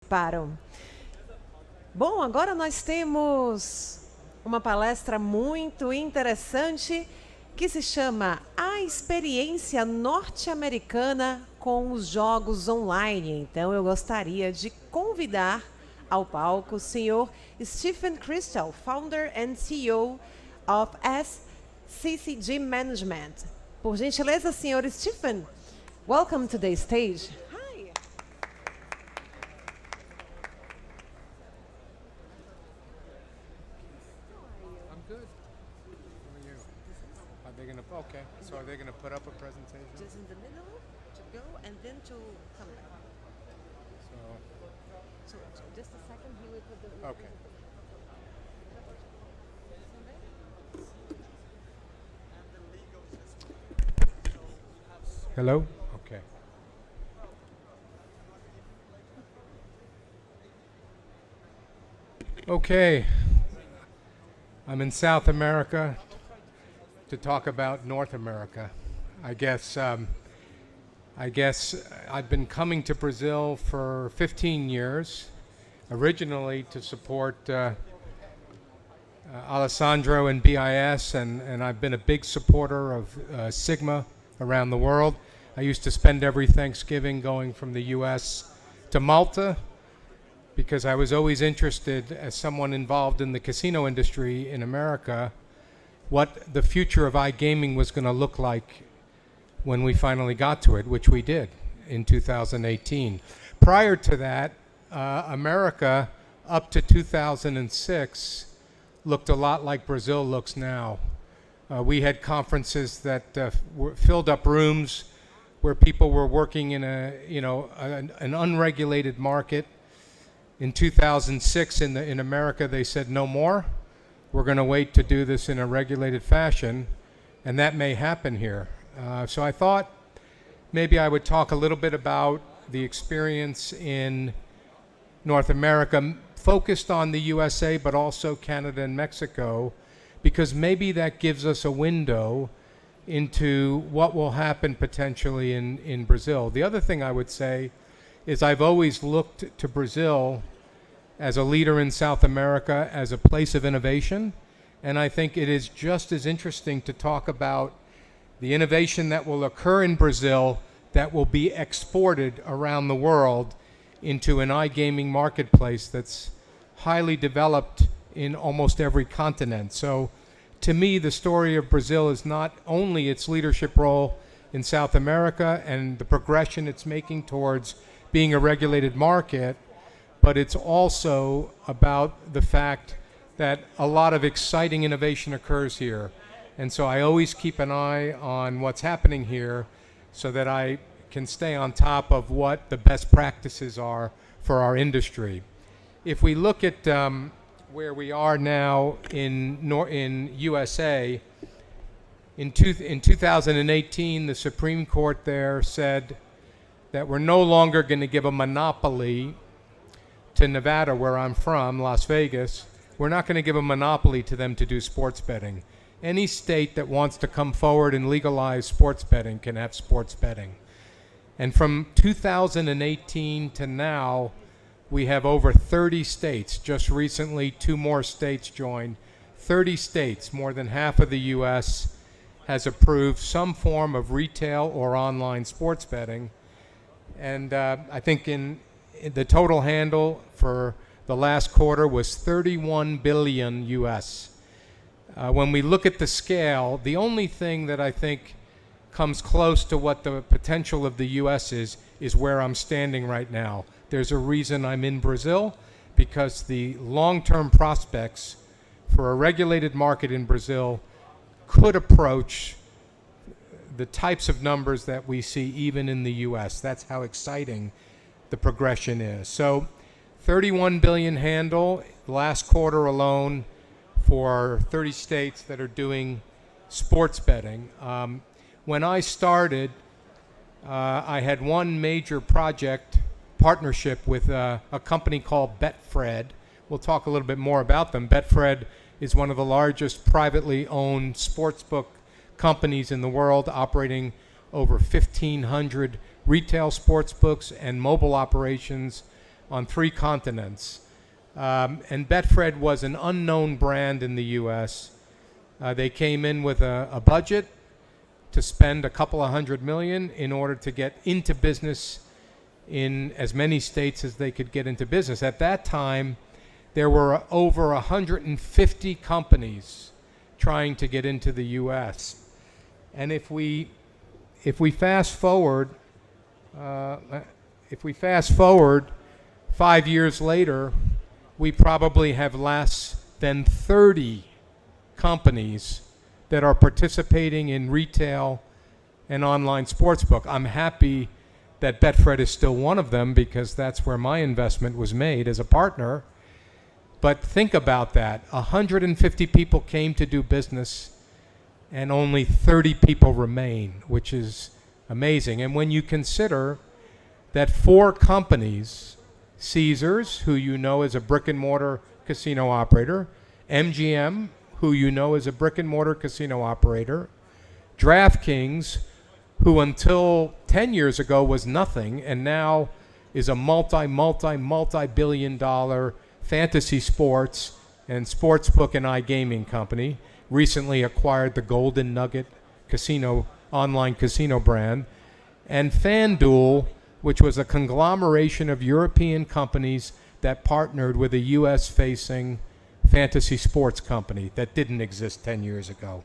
participaram. Bom, agora nós temos uma palestra muito interessante que se chama A Experiência Norte-Americana com os Jogos Online. Então, eu gostaria de convidar ao palco o senhor Stephen Crystal, Founder and CEO of SCCG Management. Por gentileza, senhor Stephen, welcome to the stage. Hi. I'm good. How are you? Are they gonna? Okay. So are they gonna put up a presentation? Just in the middle to go and then to come back. So So just a second, he will put the. okay. Hello. Okay. Okay. I'm in South America to talk about North America. I guess I've been coming to Brazil for 15 years, originally to support Alessandro and BIS, and I've been a big supporter of Sigma around the world. I used to spend every Thanksgiving going from the US to Malta because I was always interested, as someone involved in the casino industry in America, what the future of iGaming was going to look like when we finally got to it, which we did in 2018. Prior to that, America, up to 2006, looked a lot like Brazil looks now. We had conferences that filled up rooms where people were working in an unregulated market. In 2006, in America, they said no more. We're going to wait to do this in a regulated fashion, and that may happen here. So I thought maybe I would talk a little bit about the experience in North America, focused on the USA, but also Canada and Mexico, because maybe that gives us a window into what will happen potentially in Brazil. The other thing I would say is I've always looked to Brazil as a leader in South America, as a place of innovation, and I think it is just as interesting to talk about the innovation that will occur in Brazil that will be exported around the world into an iGaming marketplace that's highly developed in almost every continent. So to me, the story of Brazil is not only its leadership role in South America and the progression it's making towards being a regulated market, but it's also about the fact that a lot of exciting innovation occurs here. And so I always keep an eye on what's happening here so that I can stay on top of what the best practices are for our industry. If we look at where we are now in USA, in 2018, the Supreme Court there said that we're no longer going to give a monopoly to Nevada, where I'm from, Las Vegas. We're not going to give a monopoly to them to do sports betting. Any state that wants to come forward and legalize sports betting can have sports betting. And from 2018 to now, we have over 30 states. Just recently, 2 more states joined. 30 states, more than half of the U.S., has approved some form of retail or online sports betting. And I think in the total handle for the last quarter was 31 billion U.S. When we look at the scale, the only thing that I think comes close to what the potential of the U.S. is where I'm standing right now. There's a reason I'm in Brazil, because the long-term prospects for a regulated market in Brazil could approach the types of numbers that we see even in the U.S. That's how exciting the progression is. So 31 billion handle last quarter alone for 30 states that are doing sports betting. When I started, I had one major partnership with a company called Betfred. We'll talk a little bit more about them. Betfred is one of the largest privately owned sportsbook companies in the world, operating over 1,500 retail sportsbooks and mobile operations on 3 continents. And Betfred was an unknown brand in the U.S. They came in with a budget to spend a couple of $100 million in order to get into business in as many states as they could get into business. At that time, there were over 150 companies trying to get into the U.S. And if we fast forward, 5 years later, we probably have less than 30 companies that are participating in retail and online sportsbook. I'm happy that Betfred is still one of them because that's where my investment was made as a partner. But think about that. 150 people came to do business and only 30 people remain, which is amazing. And when you consider that 4 companies, Caesars, who you know is a brick and mortar casino operator, MGM, who you know is a brick and mortar casino operator, DraftKings, who until 10 years ago was nothing and now is a multi-billion dollar fantasy sports and sportsbook and iGaming company, recently acquired the Golden Nugget casino, online casino brand, and FanDuel, which was a conglomeration of European companies that partnered with a U.S.-facing fantasy sports company that didn't exist 10 years ago.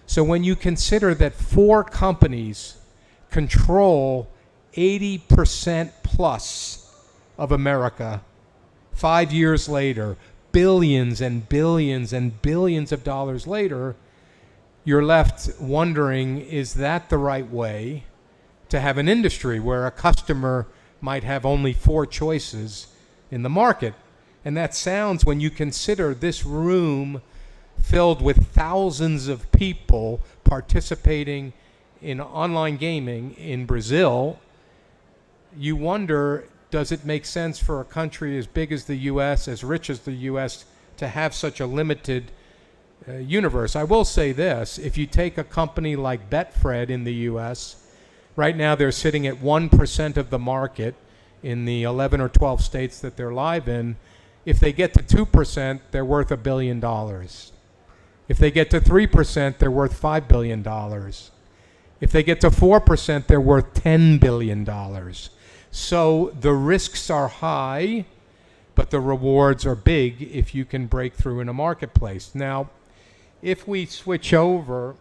So when you consider that 4 companies control 80% plus of America, 5 years later, billions and billions and billions of dollars later, you're left wondering, is that the right way to have an industry where a customer might have only 4 choices in the market? And that sounds, when you consider this room filled with thousands of people participating in online gaming in Brazil, you wonder, does it make sense for a country as big as the U.S., as rich as the U.S., to have such a limited universe? I will say this, if you take a company like Betfred in the U.S., right now they're sitting at 1% of the market in the 11 or 12 states that they're live in. If they get to 2%, they're worth $1 billion. If they get to 3%, they're worth $5 billion. If they get to 4%, they're worth $10 billion. So the risks are high, but the rewards are big if you can break through in a marketplace. Now, if we switch over,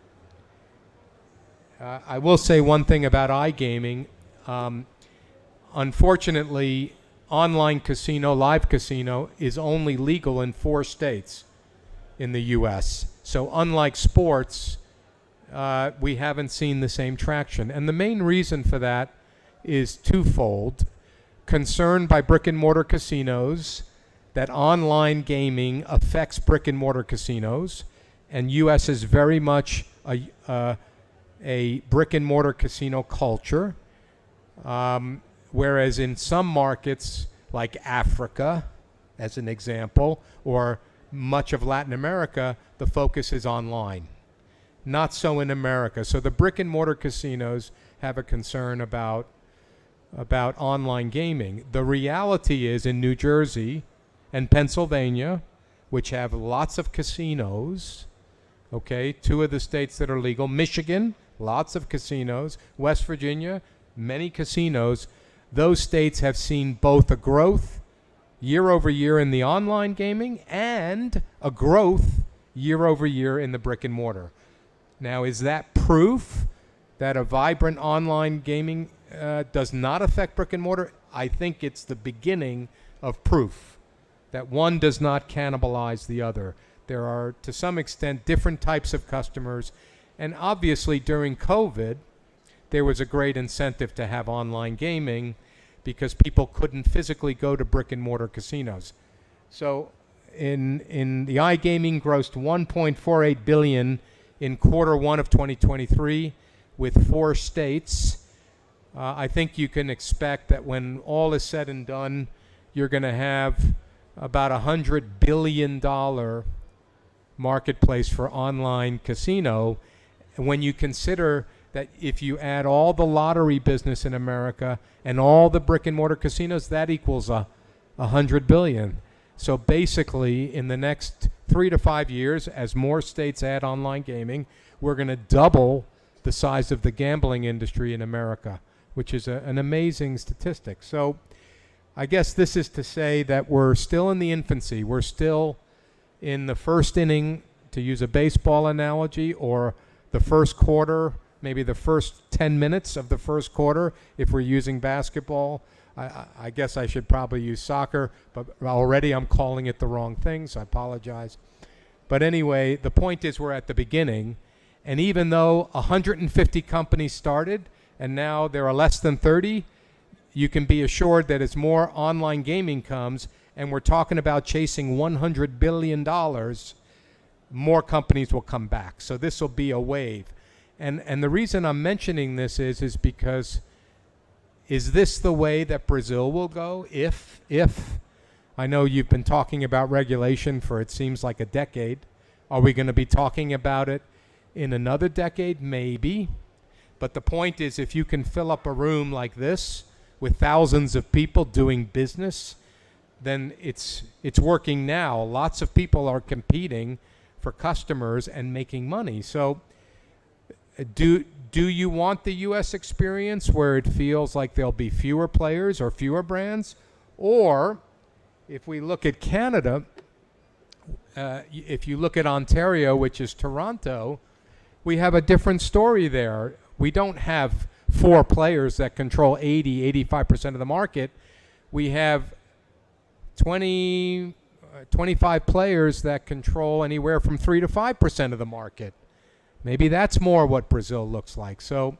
I will say one thing about iGaming. Unfortunately, online casino, live casino, is only legal in 4 states in the U.S. So unlike sports, we haven't seen the same traction. And the main reason for that is twofold. Concern by brick and mortar casinos that online gaming affects brick and mortar casinos, and U.S. is very much a brick and mortar casino culture. Whereas in some markets, like Africa, as an example, or much of Latin America, the focus is online. Not so in America. So the brick and mortar casinos have a concern about online gaming. The reality is in New Jersey and Pennsylvania, which have lots of casinos, okay, 2 of the states that are legal, Michigan, lots of casinos, West Virginia, many casinos. Those states have seen both a growth year over year in the online gaming and a growth year over year in the brick and mortar. Now, is that proof that a vibrant online gaming does not affect brick and mortar? I think it's the beginning of proof that one does not cannibalize the other. There are, to some extent, different types of customers. And obviously, during COVID, there was a great incentive to have online gaming because people couldn't physically go to brick and mortar casinos. So in the iGaming grossed $1.48 billion in Q1 of 2023 with 4 states. I think you can expect that when all is said and done, you're going to have about $100 billion marketplace for online casino. And when you consider that if you add all the lottery business in America and all the brick and mortar casinos, that equals 100 billion. So basically, in the next 3 to 5 years, as more states add online gaming, we're going to double the size of the gambling industry in America, which is an amazing statistic. So I guess this is to say that we're still in the infancy. We're still in the first inning, to use a baseball analogy, or the first quarter, maybe the first 10 minutes of the first quarter if we're using basketball. I guess I should probably use soccer, but already I'm calling it the wrong thing, so I apologize. But anyway, the point is we're at the beginning, and even though 150 companies started and now there are less than 30, you can be assured that as more online gaming comes, and we're talking about chasing $100 billion, more companies will come back. So this will be a wave. And the reason I'm mentioning this is because, is this the way that Brazil will go? If I know you've been talking about regulation for, it seems like, a decade. Are we going to be talking about it in another decade? Maybe. But the point is, if you can fill up a room like this with thousands of people doing business, then it's working now. Lots of people are competing for customers and making money. So do you want the U.S. experience where it feels like there'll be fewer players or fewer brands? Or if we look at Canada, if you look at Ontario, which is Toronto, we have a different story there. We don't have 4 players that control 85% of the market. We have 25 players that control anywhere from 3 to 5% of the market. Maybe that's more what Brazil looks like. So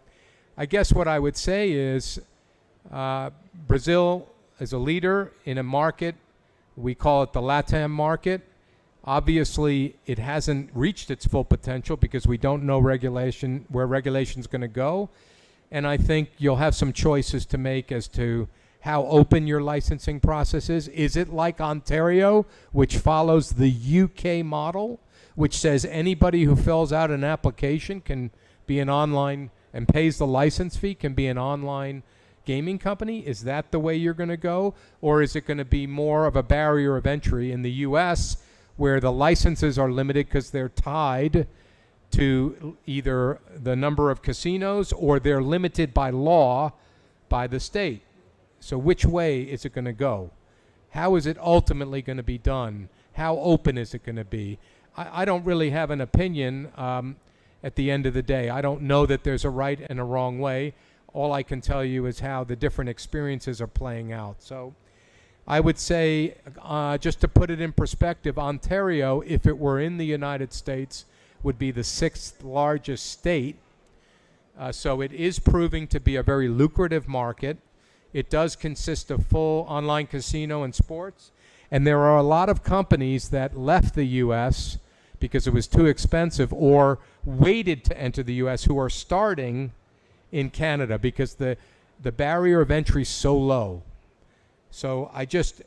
I guess what I would say is Brazil is a leader in a market. We call it the LATAM market. Obviously, it hasn't reached its full potential because we don't know where regulation's going to go. And I think you'll have some choices to make as to how open your licensing process is. Is it like Ontario, which follows the UK model, which says anybody who fills out an application can be an online and pays the license fee, can be an online gaming company? Is that the way you're going to go? Or is it going to be more of a barrier of entry in the US where the licenses are limited because they're tied to either the number of casinos or they're limited by law by the state? So which way is it going to go? How is it ultimately going to be done? How open is it going to be? I don't really have an opinion at the end of the day. I don't know that there's a right and a wrong way. All I can tell you is how the different experiences are playing out. So I would say, just to put it in perspective, Ontario, if it were in the United States, would be the 6th largest state. So it is proving to be a very lucrative market. It does consist of full online casino and sports. And there are a lot of companies that left the U.S. because it was too expensive or waited to enter the U.S. who are starting in Canada because the barrier of entry is so low. So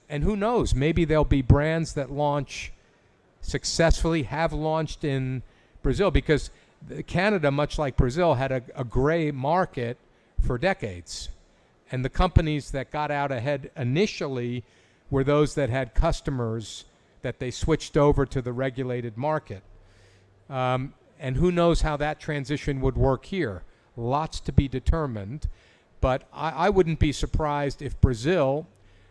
and who knows, maybe there'll be brands that launch successfully, have launched in Brazil, because Canada, much like Brazil, had a gray market for decades. And the companies that got out ahead initially were those that had customers that they switched over to the regulated market. And who knows how that transition would work here. Lots to be determined. But I wouldn't be surprised if Brazil,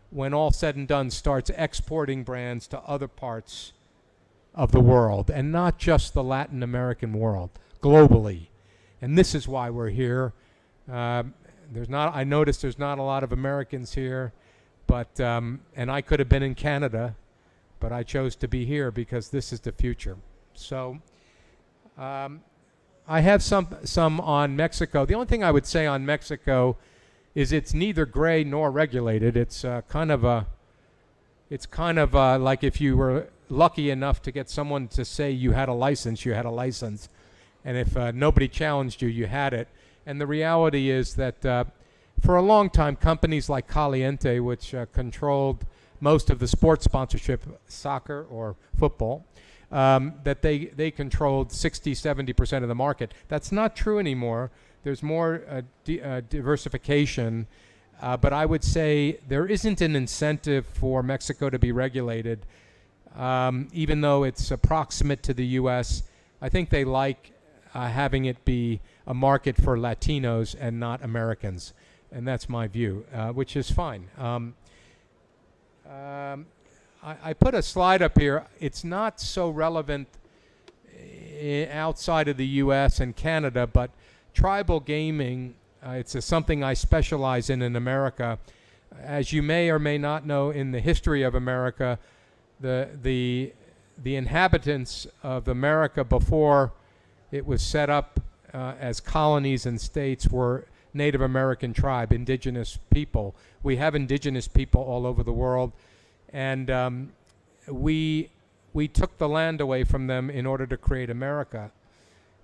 when all said and done, starts exporting brands to other parts of the world, and not just the Latin American world, globally. And this is why we're here. I noticed there's not a lot of Americans here, but and I could have been in Canada, but I chose to be here because this is the future. So I have some on Mexico. The only thing I would say on Mexico is it's neither gray nor regulated. It's kind of like if you were lucky enough to get someone to say you had a license, you had a license. And if nobody challenged you, you had it. And the reality is that for a long time, companies like Caliente, which controlled most of the sports sponsorship, soccer or football, that they controlled 60-70% of the market. That's not true anymore. There's more diversification. But I would say there isn't an incentive for Mexico to be regulated, even though it's approximate to the U.S. I think they like having it be a market for Latinos and not Americans. And that's my view, which is fine. I put a slide up here. It's not so relevant outside of the U.S. and Canada, but tribal gaming, it's something I specialize in America. As you may or may not know, in the history of America, the inhabitants of America before it was set up as colonies and states were Native American tribe, indigenous people. We have indigenous people all over the world, and we took the land away from them in order to create America.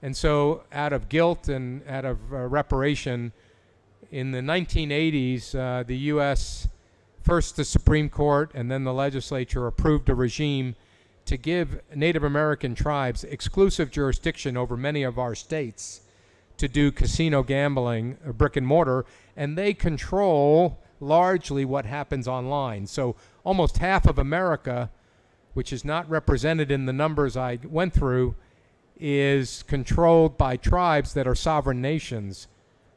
And so out of guilt and out of reparation, in the 1980s, the U.S., first the Supreme Court and then the legislature approved a regime to give Native American tribes exclusive jurisdiction over many of our states to do casino gambling, brick and mortar, and they control largely what happens online. So almost half of America, which is not represented in the numbers I went through, is controlled by tribes that are sovereign nations.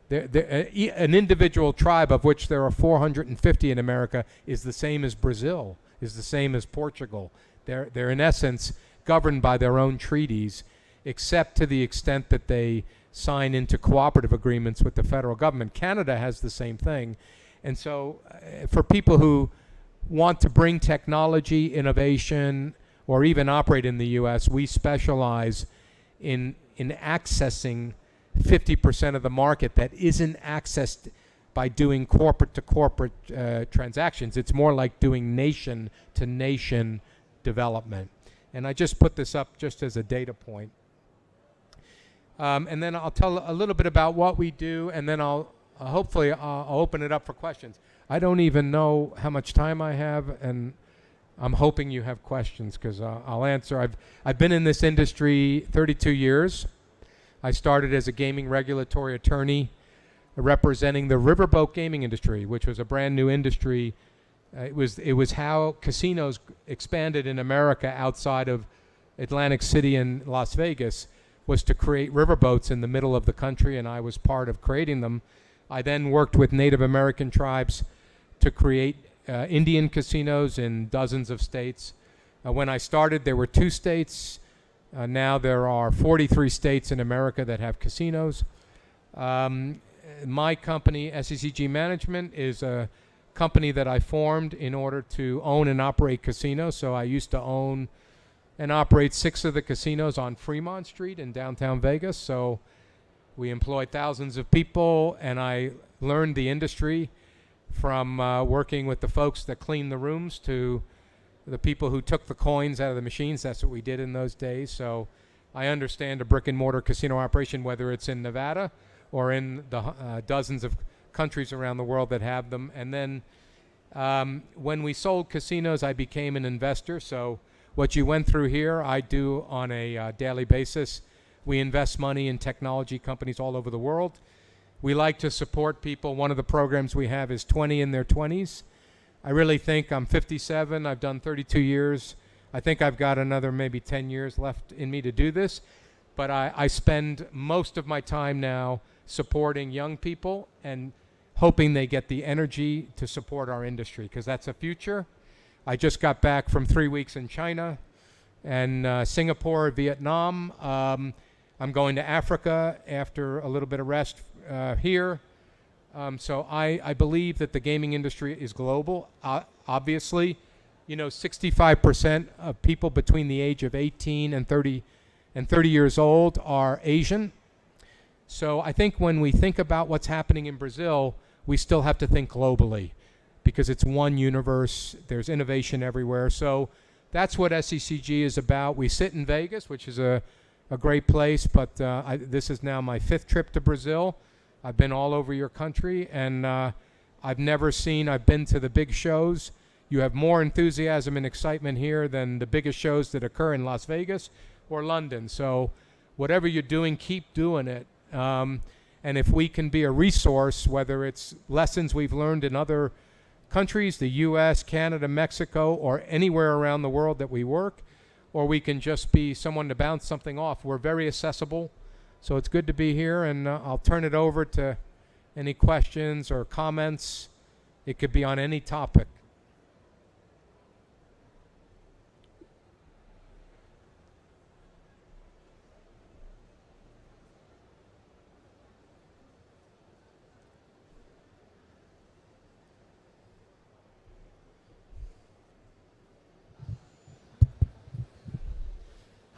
An individual tribe, of which there are 450 in America, is the same as Brazil, is the same as Portugal. They're in essence governed by their own treaties, except to the extent that they sign into cooperative agreements with the federal government. Canada has the same thing. And so for people who want to bring technology, innovation, or even operate in the U.S., we specialize in accessing 50% of the market that isn't accessed by doing corporate-to-corporate transactions. It's more like doing nation-to-nation development. And I just put this up just as a data point. And then I'll tell a little bit about what we do, and then hopefully I'll open it up for questions. I don't even know how much time I have, and I'm hoping you have questions because I'll answer. I've been in this industry 32 years. I started as a gaming regulatory attorney representing the riverboat gaming industry, which was a brand new industry. It was how casinos expanded in America outside of Atlantic City and Las Vegas, was to create riverboats in the middle of the country, and I was part of creating them. I then worked with Native American tribes to create Indian casinos in dozens of states. When I started, there were 2 states. Now there are 43 states in America that have casinos. My company, SCCG Management, is a company that I formed in order to own and operate casinos. So I used to own and operate 6 of the casinos on Fremont Street in downtown Vegas. So we employed thousands of people, and I learned the industry from working with the folks that cleaned the rooms to the people who took the coins out of the machines. That's what we did in those days. So I understand a brick and mortar casino operation, whether it's in Nevada or in the dozens of countries around the world that have them. And then when we sold casinos, I became an investor. So what you went through here, I do on a daily basis. We invest money in technology companies all over the world. We like to support people. One of the programs we have is 20 in their 20s. I really think I'm 57. I've done 32 years. I think I've got another maybe 10 years left in me to do this. But I spend most of my time now supporting young people and hoping they get the energy to support our industry, because that's a future. I just got back from 3 weeks in China and Singapore, Vietnam. I'm going to Africa after a little bit of rest here. So I believe that the gaming industry is global. Obviously, 65% of people between the age of 18 and 30 years old are Asian. So I think when we think about what's happening in Brazil, we still have to think globally, because it's one universe. There's innovation everywhere. So that's what SCCG is about. We sit in Vegas, which is a great place, but this is now my 5th trip to Brazil. I've been all over your country, and I've been to the big shows. You have more enthusiasm and excitement here than the biggest shows that occur in Las Vegas or London. So whatever you're doing, keep doing it. And if we can be a resource, whether it's lessons we've learned in other countries, the US, Canada, Mexico, or anywhere around the world that we work, or we can just be someone to bounce something off. We're very accessible, so it's good to be here, and I'll turn it over to any questions or comments. It could be on any topic.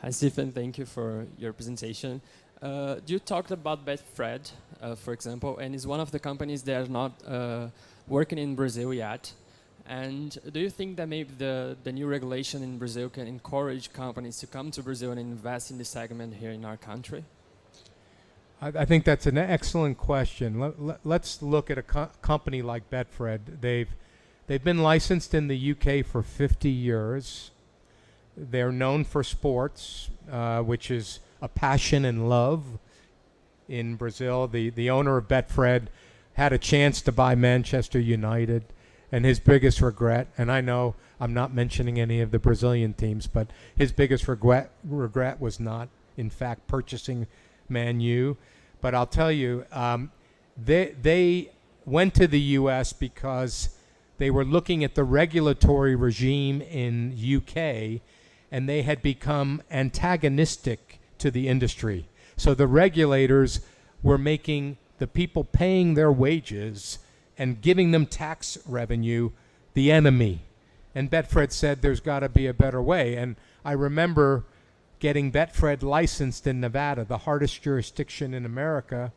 Hi, Stephen. Thank you for your presentation. You talked about Betfred, for example, and it's one of the companies that are not working in Brazil yet. And do you think that maybe the new regulation in Brazil can encourage companies to come to Brazil and invest in this segment here in our country? I think that's an excellent question. Let's look at a company like Betfred. They've been licensed in the UK for 50 years. They're known for sports, which is a passion and love in Brazil. The owner of Betfred had a chance to buy Manchester United, and his biggest regret, and I know I'm not mentioning any of the Brazilian teams, but his biggest regret was not, in fact, purchasing Man U. But I'll tell you, they went to the U.S. because they were looking at the regulatory regime in UK, and they had become antagonistic to the industry. So the regulators were making the people paying their wages and giving them tax revenue the enemy. And Betfred said there's got to be a better way. And I remember getting Betfred licensed in Nevada, the hardest jurisdiction in America.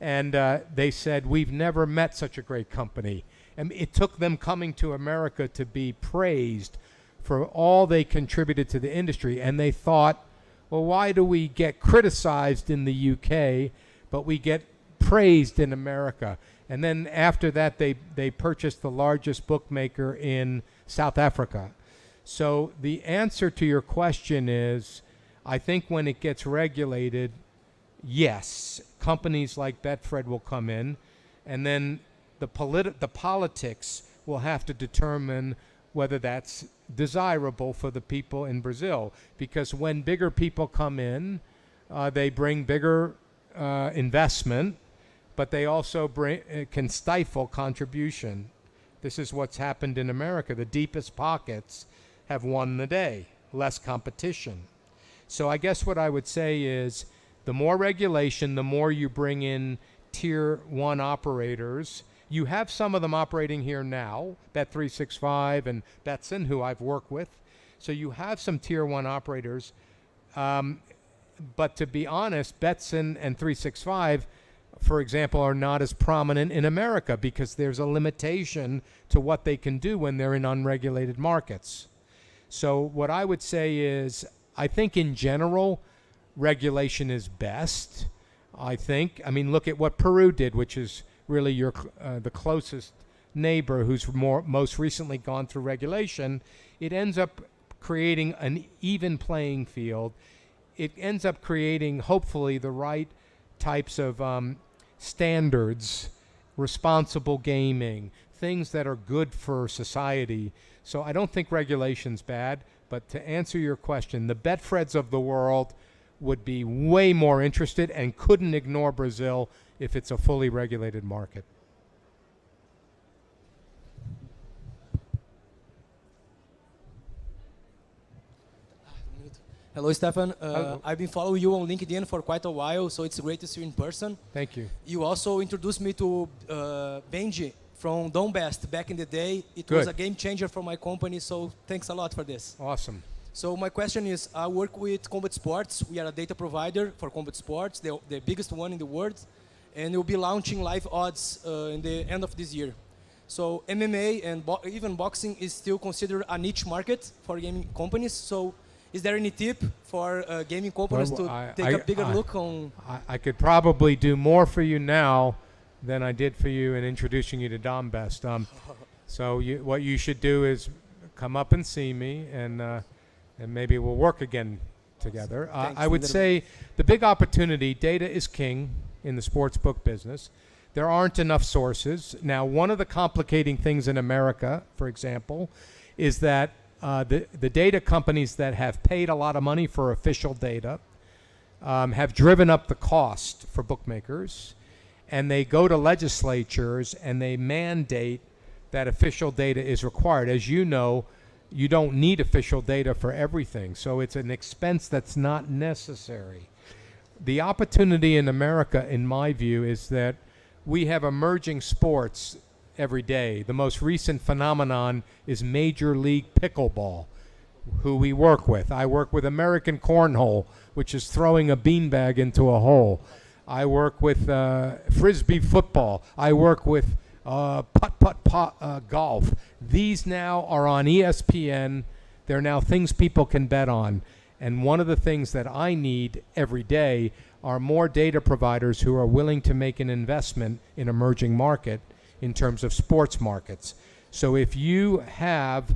And they said, we've never met such a great company. And it took them coming to America to be praised for all they contributed to the industry. And they thought, well, why do we get criticized in the UK, but we get praised in America? And then after that, they purchased the largest bookmaker in South Africa. So the answer to your question is, I think when it gets regulated, yes, companies like Betfred will come in, and then the politics will have to determine whether that's desirable for the people in Brazil. Because when bigger people come in, they bring bigger investment, but they also can stifle contribution. This is what's happened in America. The deepest pockets have won the day, less competition. So I guess what I would say is the more regulation, the more you bring in tier one operators. You have some of them operating here now, Bet365 and Betson, who I've worked with. So you have some tier one operators. But to be honest, Betson and 365, for example, are not as prominent in America because there's a limitation to what they can do when they're in unregulated markets. So what I would say is, I think in general, regulation is best. I mean, look at what Peru did, which is really the closest neighbor who's most recently gone through regulation. It ends up creating an even playing field. It ends up creating, hopefully, the right types of standards, responsible gaming, things that are good for society. So I don't think regulation's bad, but to answer your question, the Betfreds of the world would be way more interested and couldn't ignore Brazil if it's a fully regulated market. Hello, Stefan. Hello. I've been following you on LinkedIn for quite a while, so it's great to see you in person. Thank you. You also introduced me to Benji from Donbest back in the day. It Good. was a game changer for my company, so thanks a lot for this. Awesome. So my question is, I work with Combat Sports. We are a data provider for Combat Sports, the biggest one in the world. And we'll be launching live odds in the end of this year. So MMA and even boxing is still considered a niche market for gaming companies. So is there any tip for gaming companies to take a bigger look on? I could probably do more for you now than I did for you in introducing you to Donbest. So what you should do is come up and see me, and maybe we'll work again together. I would say the big opportunity, data is king. in the sports book business. There aren't enough sources. Now, one of the complicating things in America, for example, is that the data companies that have paid a lot of money for official data have driven up the cost for bookmakers, and they go to legislatures and they mandate that official data is required. As you know, you don't need official data for everything, so it's an expense that's not necessary. The opportunity in America, in my view, is that we have emerging sports every day. The most recent phenomenon is Major League Pickleball, who we work with. I work with American Cornhole, which is throwing a beanbag into a hole. I work with Frisbee football. I work with putt-putt golf. These now are on ESPN. They're now things people can bet on. And one of the things that I need every day are more data providers who are willing to make an investment in emerging market in terms of sports markets. So if you have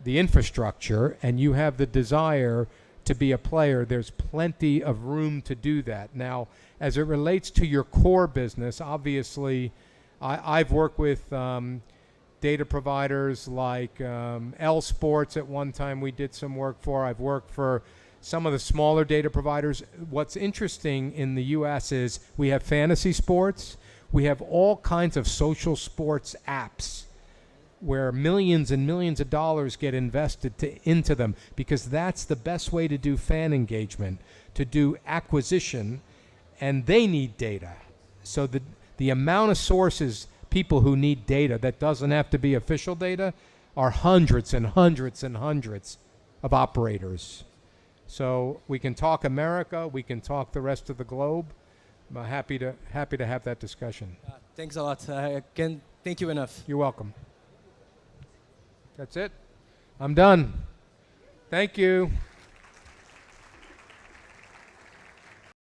the infrastructure and you have the desire to be a player, there's plenty of room to do that. Now, as it relates to your core business, obviously, I've worked with data providers like L Sports at one time we did some work for. I've worked for some of the smaller data providers. What's interesting in the U.S. is we have fantasy sports. We have all kinds of social sports apps where millions and millions of dollars get invested into them, because that's the best way to do fan engagement, to do acquisition, and they need data. So the amount of sources, people who need data that doesn't have to be official data, are hundreds and hundreds and hundreds of operators. So we can talk America, we can talk the rest of the globe. I'm happy to have that discussion. Thanks a lot. I can't thank you enough. You're welcome. That's it. I'm done. Thank you.